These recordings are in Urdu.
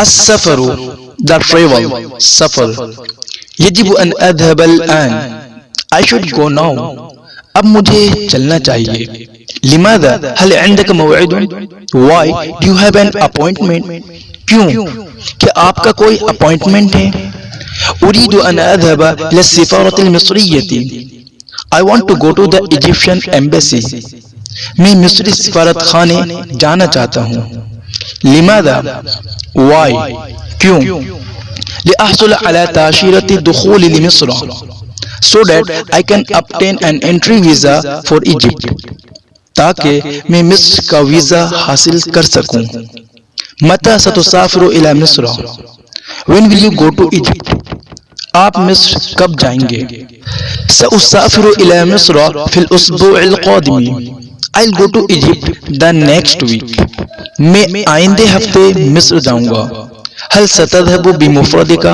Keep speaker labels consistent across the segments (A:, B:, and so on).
A: السفر the travel سفر يجب أن أذهب الآن I should go now اب مجھے چلنا چاہیے لماذا هل عندك موعد why do you have an appointment کیوں کہ آپ کا کوئی اپوائنٹمنٹ ہے أريد أن أذهب إلى السفارة المصرية I want to go to the Egyptian embassy میں مصری سفارت خانے جانا چاہتا ہوں لماذا why کیوں لأحصل على تأشيرة دخول لمصر so that I can obtain an entry visa for Egypt تاکہ میں مصر کا ویزا حاصل کر سکوں متى ستسافر إلى مصر when will you go to Egypt آپ مصر کب جائیں گے سأسافر إلى مصر في الأسبوع القادم I'll go to Egypt the next week میں آئندے ہفتے مصر جاؤں گا هل ستذهب بمفردك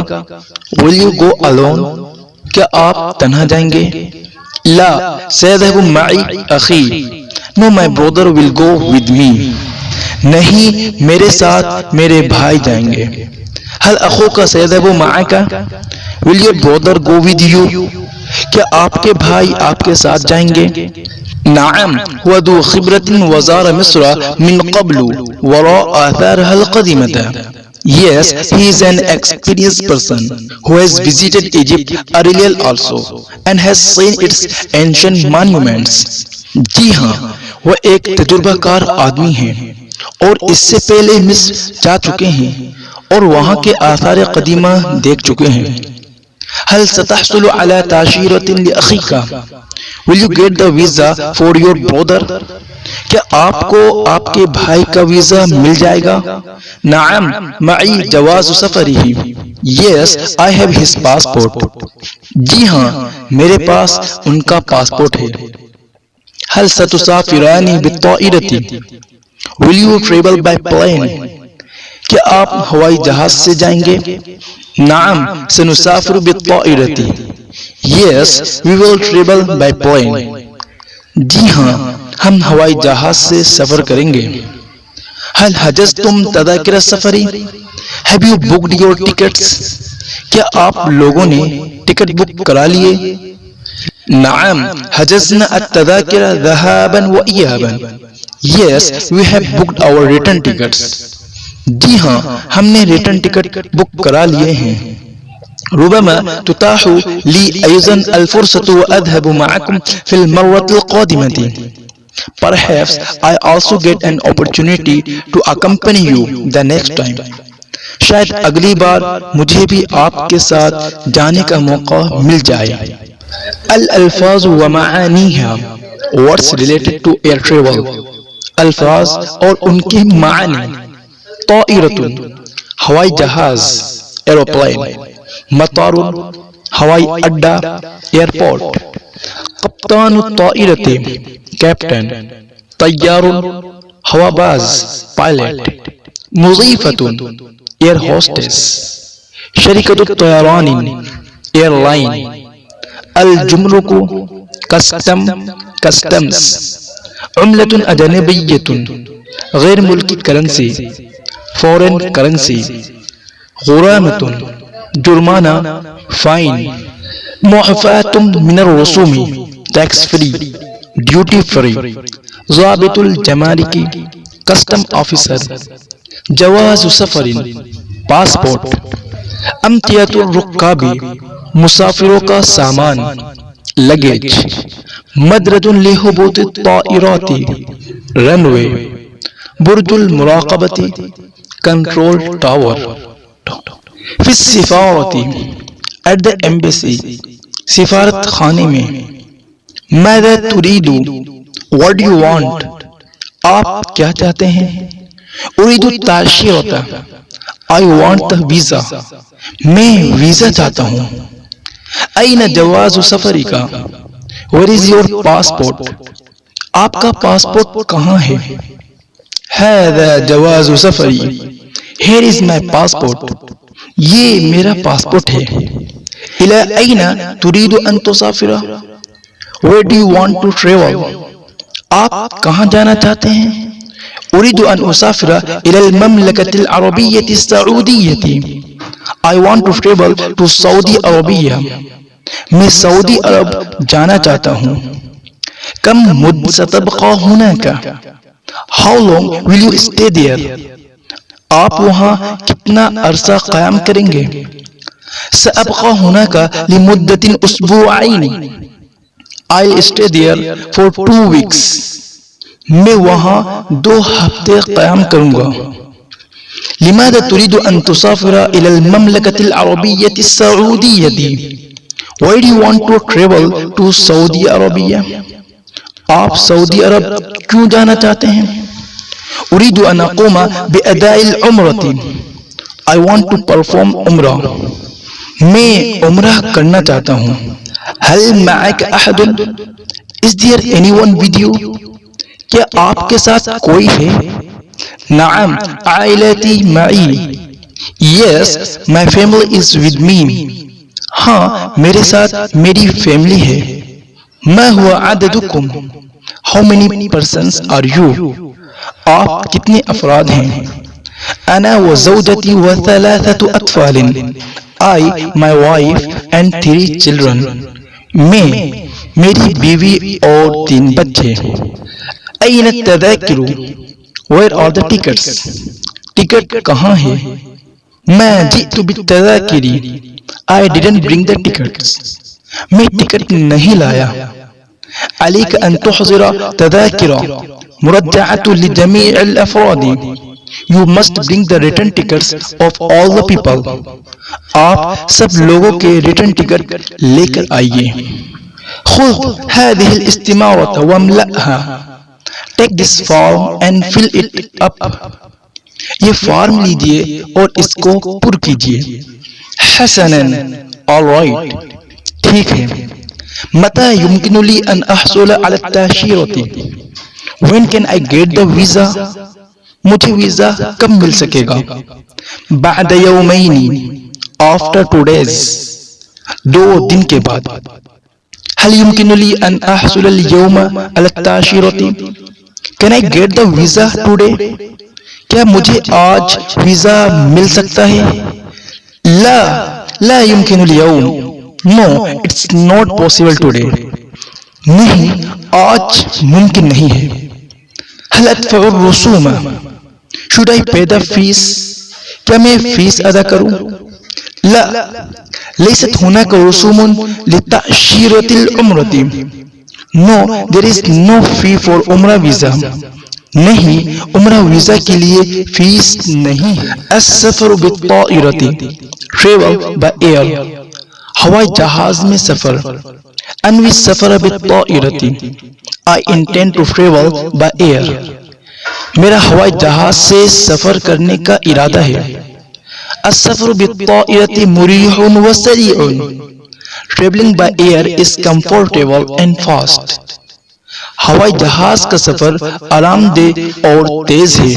A: will you go alone کیا آپ تنہا جائیں گے لا سيذهب معي أخي no my brother will go with me نہیں میرے ساتھ میرے بھائی جائیں گے هل أخوك سيذهب معك will your brother go with you کیا آپ کے بھائی آپ کے ساتھ جائیں گے نعم هو ذو خبرة وزار مصر من قبل وراء آثارها القديمة Yes, he is an experienced person who has visited Egypt earlier also and has seen its ancient monuments. جی ہاں وہ ایک تجربہ کار آدمی ہیں اور اس سے پہلے مصر جا چکے ہیں اور وہاں کے آثار قدیمہ دیکھ چکے ہیں هل ستحصل على تأشيرة لأخيك Will you get the visa for your brother کیا آپ کو آپ کے بھائی کا ویزا مل جائے گا نعم معي جواز سفره Yes, I have his passport جی ہاں میرے پاس ان کا پاسپورٹ ہے هل ستسافران بالطائرة Will you travel by plane کیا آپ ہوائی جہاز سے جائیں گے نعم سنسافر بالطائرة Yes, we will travel by plane جی ہاں ہم ہوائی جہاز سے سفر کریں گے هل حجزتم تذاکر السفر Have you booked your tickets کیا آپ لوگوں نے ٹکٹ بک کرا لیے نعم حجزنا التذاکر ذهابا وإيابا Yes, we have booked our return tickets جی ہاں ہم نے ریٹرن ٹکٹ بک کرا لیے ہیں ربما تتاح لي أيضا الفرصة وأذهب معكم في المرة القادمة Perhaps I also get an opportunity to accompany you the next time شاید اگلی بار مجھے بھی آپ کے ساتھ جانے کا موقع مل جائے الالفاظ ومعانیها Words related to air travel الفاظ اور ان کے معنی طائرۃ ہوائی جہاز ایروپلین مطار ہوائی اڈا ایئرپورٹ کپتان الطائرۃ کیپٹن طیار ہوا باز پائلٹ مضیفۃ ایئر ہوسٹس شرکت الطیران ایئر لائن الجمرک کسٹمز عملۃ اجنبیۃ غیر ملکی کرنسی فورن کرنسی غرامۃ جرمانہ فائن معافات من الرسوم ٹیکس فری ڈیوٹی فری ضابط الجمارک کسٹم آفیسر جواز سفر پاسپورٹ امتیاز الرکاب مسافروں کا سامان لگیج مدرج لہبوط الطائرات رن وے برج المراقبت کنٹرول ٹاور فی السفارت ایٹ دا ایمبیسی سفارت خانے میں ماذا تريد what do you want آپ کیا چاہتے ہیں اريد التأشيرة I want the visa میں ویزا چاہتا ہوں أين جواز سفرك where is your passport آپ کا پاسپورٹ کہاں ہے هذا جواز سفری here is my passport یہ میرا پاسپورٹ ہے إلى أين تريد أن تسافر where do you want to travel آپ کہاں جانا چاہتے ہیں أريد أن أسافر إلى المملكة العربية السعودية. I want to travel to Saudi Arabia. میں سعودی عرب جانا چاہتا ہوں. کم مدت ستبقى هناك. How long will you stay there? آپ وہاں کتنا عرصہ قیام کریں گے؟ سأبقى هناك لمدة أسبوعين. I'll stay there for 2 weeks. میں وہاں 2 ہفتے قیام کروں گا. لماذا تريد أن تسافر إلى المملكة العربية السعودية? Why do you want to travel to Saudi Arabia? آپ سعودی عرب کیوں جانا چاہتے ہیں؟ أريد أن أقوم بأداء العمرة. I want to perform عمرہ. میں عمرہ کرنا چاہتا ہوں. هل معك أحد? Is there anyone with you? کیا آپ کے ساتھ کوئی ہے؟ نعم عائلتی معی. Yes, my family is with me. ہاں میرے ساتھ میری فیملی ہے. ما هو عددكم? How many persons are you? آپ کتنے افراد ہیں؟ أنا وزوجتي و3 أطفال. I, my wife and 3 children. میں میری بیوی اور 3 بچے. أين التذاكر? Where are the tickets? Ticket کہاں ہے؟ میں جئت بالتذاکر. I didn't bring the tickets. میں ٹکٹ نہیں لایا. عليك أن تحضر تذاكر مرجعة لجميع الأفراد. You must bring the return tickets of all the people. آپ سب لوگوں کے ریٹرن ٹکٹ لے کر آئیے. خذ هذه الاستمارة واملأها. Take this form and fill it up. یہ فارم لیجئے اور اس کو پر کیجئے. حسناً. all right. ٹھیک ہے. متى يمكن لي أن أحصل على التأشيرة? When can I get the visa? مجھے ویزا کب مل سکے گا؟ بعد يومين. after 2 days. 2 دن کے بعد. هل يمكن لي أن أحصل اليوم على التأشيرة? Can I get the visa today? کیا مجھے آج ویزا مل سکتا ہے؟ لا يمكن اليوم. No, it's not possible today. نہیں آج ممکن نہیں ہے. هل أدفع الرسوم? Should I pay the fees? کیا میں فیس ادا کروں؟ لا ليست هناك رسوم لتأشيرة العمرة. No, there is no fee for عمرہ ویزا. نہیں عمرہ ویزا کے لیے فیس نہیں. السفر بالطائرة. travel by air. ہوائی جہاز میں سفر. Anvi السفر بالطائرة. I intend to travel by air. میرا ہوائی جہاز سے سفر کرنے کا ارادہ ہے. السفر بالطائرة مريح وسريع. Traveling by air is comfortable and fast. ہوائی جہاز کا سفر آرام دہ اور تیز ہے.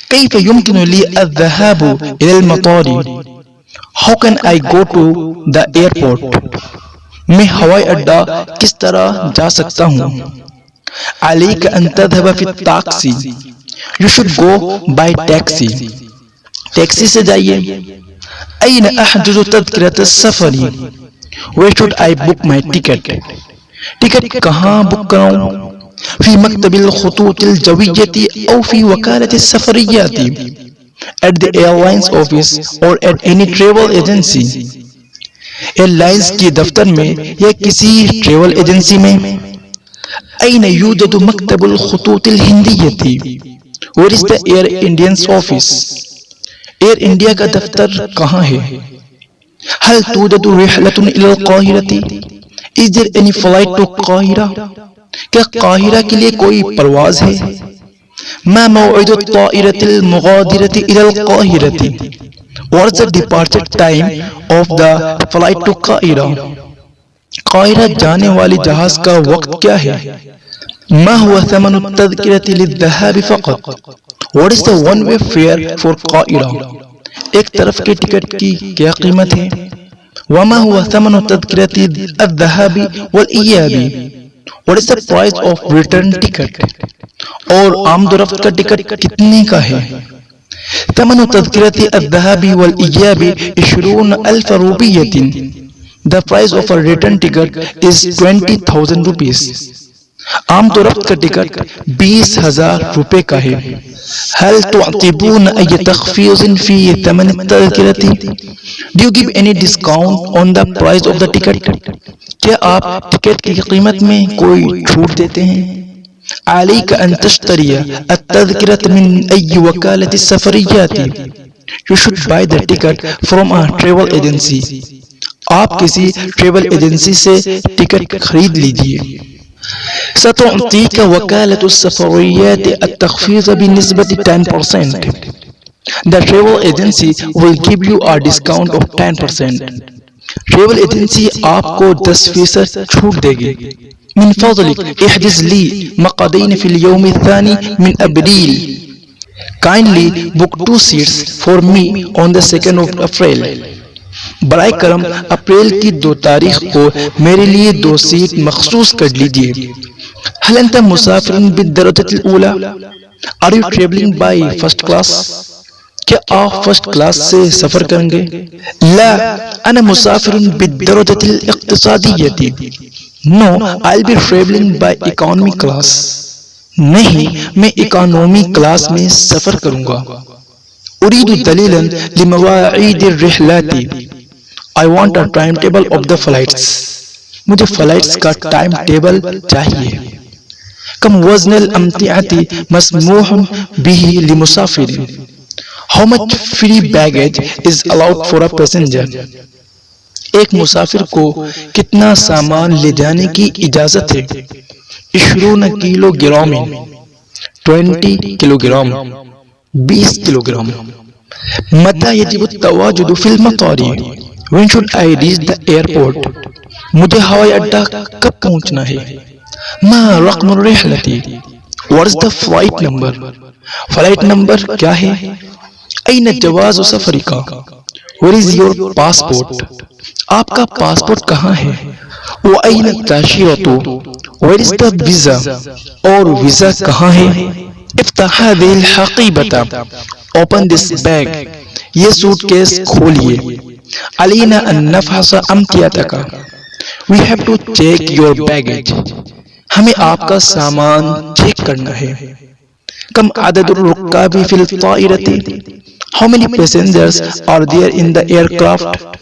A: كيف يمكن لي الذهاب إلى المطار? How can I go to the airport? میں ہوائی اڈا کس طرح جا سکتا ہوں؟ عليك أن تذهب في التاکسی. You should go by taxi. Taxi سے جائیے. أين أحجز تذكرة السفر? Where should I book my ticket? Ticket کہاں بک کراؤں؟ في مكتب الخطوط الجوية أو في وكالة السفريات. At the airlines office or at any travel agency. Airlines کی دفتر میں یا کسی ٹریول ایجنسی میں. أين يوجد مكتب الخطوط الهندية? Where is the Air Indians office? Air India کا دفتر کہاں ہے؟ هل توجد رحلة إلى القاهرة? Is there any flight to قاہرہ؟ کیا قاہرہ کے لیے کوئی پرواز ہے؟ ما موعد الطائرة المغادرة إلى القاهرة? What is the departure time of the flight to قاہرہ? قاہرہ جانے والی جہاز کا وقت کیا ہے؟ ما هو ثمن التذكرة للذهاب فقط? What is the one way fare for قاہرہ؟ ایک طرف کے ٹکٹ کی کیا قیمت ہے؟ وما هو ثمن تذكرة الذهاب والإياب? What is the price of return ticket? اور آمد و رفت کا ٹکٹ کتنے کا ہے؟ ثمن تذکرۃ الذهاب والإياب 20,000 روپیۃ. The price of a return ticket is 20,000 rupees. آمد و رفت کا ٹکٹ 20,000 روپے کا ہے. هل تعطبون أي تخفيض في ثمن التذكرة؟ Do you give any discount on the price of the ticket? کیا آپ ٹکٹ کی قیمت میں کوئی چھوٹ دیتے ہیں؟ عليك أن تشتري التذكرة من أي وكالة السفريات. You should buy the ticket from a travel agency. آپ کسی ٹریول ایجنسی سے ٹکٹ خرید لیجئے. ستعطيك وكالة السفريات التخفيض بنسبة 10%. The travel agency will give you a discount of 10%. Travel agency آپ کو 10% چھوٹ دے گی. من فضلك احجز لي مقعدين في اليوم الثاني من April. Kindly book 2 seats for me on the 2nd of April. برائے کرم اپریل کی 2 تاریخ کو میرے لیے 2 سیٹ مخصوص کر لیجئے. هل انت مسافر بالدرجة الأولى؟ Are you traveling by first class? کیا آپ فرسٹ کلاس سے سفر کریں گے؟ لا انا مسافر بالدرجة الاقتصادية. No, I'll be traveling by economy class. نہیں، میں اکانومی کلاس میں سفر کروں گا. أريد دلیلا لمواعید الرحلات. I want a timetable of the flights. مجھے فلائٹس کا ٹائم ٹیبل چاہیے. کم وزن الامتعة مسموح به لمسافر. How much free baggage is allowed for a passenger? ایک مسافر کو کتنا سامان لے جانے کی اجازت ہے؟ 20 kilo gram. 20 kilo gram. 20 kilo gram. متى يجب التواجد في المطار؟ When should I reach the airport? مجھے ہوائی اڈہ کب پہنچنا ہے؟ ما رقم الرحلة؟ What is the flight number? Flight number کیا ہے؟ أين جواز سفرك؟ Where is your passport? آپ کا پاسپورٹ کہاں ہے؟ وأين التأشيرة؟ Where is the visa? اور ویزا کہاں ہے؟ افتح هذه الحقيبة. Open this bag. یہ سوٹ کیس کھولیے. علينا أن نفحص أمتعتك. We have to check your baggage. ہمیں آپ کا سامان چیک کرنا ہے. کم عدد الرکاب فی الطائرة؟ How many passengers are there in the aircraft?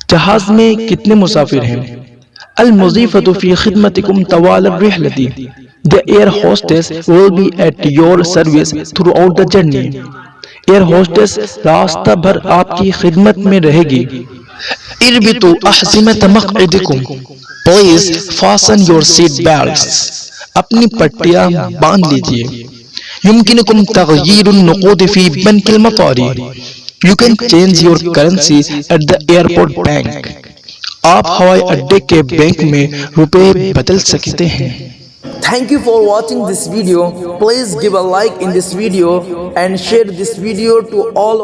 A: جہاز میں کتنے مسافر ہیں؟ المضيفة في خدمتكم طوال الرحلة. The air hostess will be at your service throughout the journey. Air hostess راستہ بھر آپ کی خدمت میں رہے گی. اربطوا أحزمة مقعدكم. Please fasten your seat belts. اپنی پٹیاں باندھ لیجئے. يمكنكم تغيير النقود في بنك المطار. You can change your currency at the airport bank. آپ ہوائی اڈے کے بینک میں روپے بدل سکتے ہیں.
B: Thank you for watching this video. Please give a like in this video and share this video to all